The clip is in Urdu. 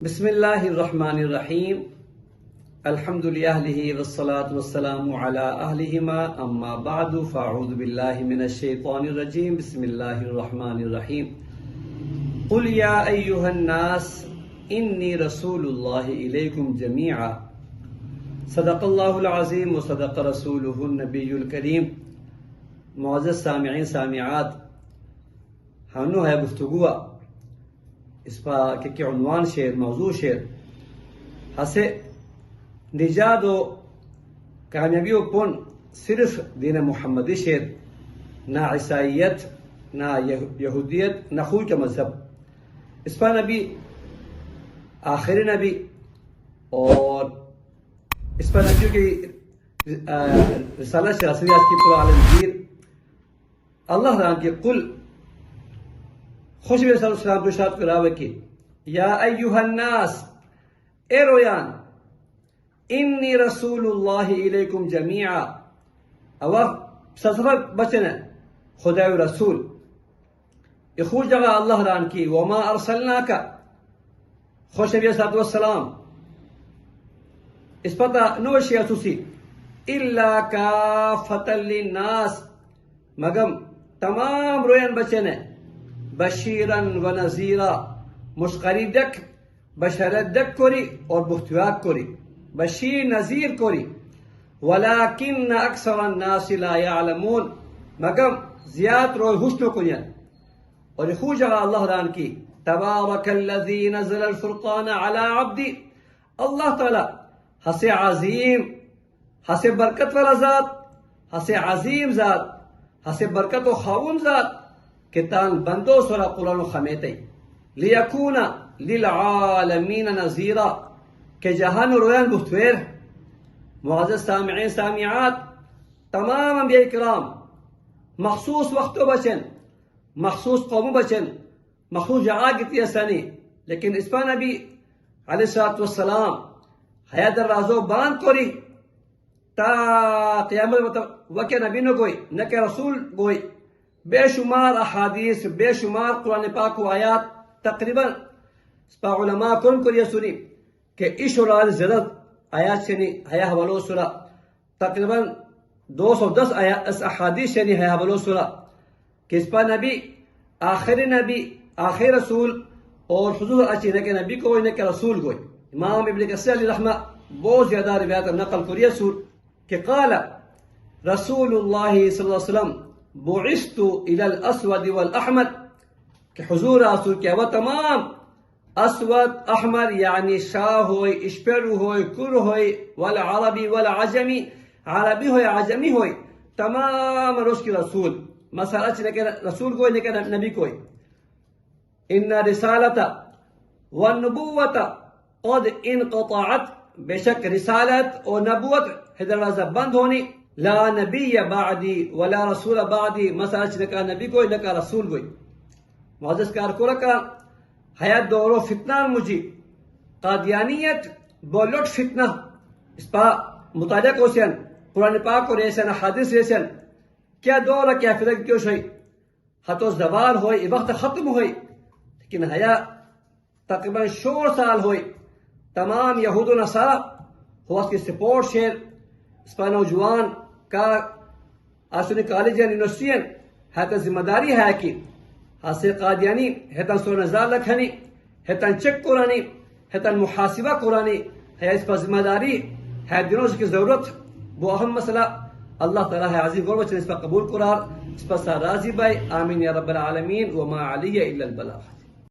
بسم الله الرحمن الرحيم الحمد لله والصلاة والسلام على أهلهما أما بعد فأعوذ بالله من الشيطان الرجيم بسم الله الرحمن الرحيم قل يا أيها الناس إني رسول الله إليكم جميعا صدق الله العظيم وصدق رسوله النبي الكريم معزز سامعین سامعات ہنو ہے گفتگو اس پر کہ عنوان شعر موضوع شعر ہسے نجات و کامیابی و پن صرف دین محمدی شعر نہ عیسائیت نہ یہودیت نہ خوی کا مذہب اس پر نبی آخری نبی اور اس پر نبیوں کی رسالت شراسریات کی پورا عالمگیر اللہ رام کی قل خوش صلی اللہ علیہ وسلم کو ارشاد کراوے کہ یا ایوہ الناس اے رویان انی رسول اللہ علیکم جمیعا او سفر بچنے خدا و رسول اخو جگہ اللہ ران کی وما ارسلناکا خوش نبی صلی اللہ علیہ وسلم اس پتہ نوشی اسوسی الا کافتا للناس مگم تمام رویان بچنے بشیرن و نذیرا مشقری دک بشرت دک کوری اور بختیاک کوری بشیر نذیر کوری ولیکن اکثر الناس لا یعلمون مگم زیاد روی حسن کنین اور خو جگہ اللہ ران کی تبارک الذی نزل الفرقان علی عبدی اللہ تعالی ہسے عظیم ہسے برکت والا ذات ہسے عظیم ذات ہسے برکت و خاون ذات کتان بندو سورا قرآن و خمیتی لیکونا للعالمین نذیرا کہ جہان رویان بختویر معزز سامعین سامعات تمام انبیاء کرام مخصوص وقتو بچن مخصوص قومو بچن مخصوص جگہ گتی اسانی لیکن اس پا نبی علیہ السلام حیات دروازو باند کوری تا قیامت وکے نبی نو گوئی نکے رسول گوئی بے شمار احادیث بے شمار قرآن پاک و آیات تقریباً علماء کن کو یہ سنی کہ اشوران زیادہ آیات سے نہیں ہے حوالو سورہ تقریباً 210 احادیث سے نہیں ہے حوالو سورہ کہ اس پر نبی آخر رسول اور حضور اچھی نہ کہ نبی کوئی نہ کہ رسول کوئی امام ابن کثیر علیہ رحمہ بہت زیادہ روایت نقل کریے سور کہ قال رسول اللہ صلی اللہ علیہ وسلم بعثت الى الاسود والاحمر کہ حضور رسول کیا وہ تمام اسود احمر یعنی شاہ ہوئی اشپرو ہوئی کر ہوئی والعربی والعجمی عربی ہوئی عجمی ہوئی تمام روش کی رسول مسئلہ چلے کہ رسول کوئی نہیں کہ نبی کوئی ان رسالت والنبوت قد انقطعت بے شک رسالت اور نبوت دروازہ بند ہونی لا نبی بعدی ولا رسول بعدی مسئلہ چنکا نبی کوئی نکا رسول کوئی معزز کارکورا کا حیات دورو فتنان مجی قادیانیت بولوٹ فتنہ اس پا مطالعہ کو سین قرآن پاک کو ریسن حادث ریسن کیا دورہ کیا فرق کیوں شوئی حتو زوال ہوئی وقت ختم ہوئی لیکن حیات تقریباً شور سال ہوئی تمام یہود و نصارہ ہوا اس کی سپورٹ شیر اس پا نوجوان کا آسونی کالج یونیورسٹی ہے تا ذمہ داری ہے کہ حاصل قادیانی ہے تا سو نظار لکھنی ہے تا چک قرآنی ہے تا محاسبہ قرآنی ہے اس پر ذمہ داری ہے دنوں کی ضرورت وہ اہم مسئلہ اللہ تعالیٰ ہے عظیم غربت اس پر قبول قرار اس پر راضی بائی آمین یا رب العالمین وما علی الا البلاغ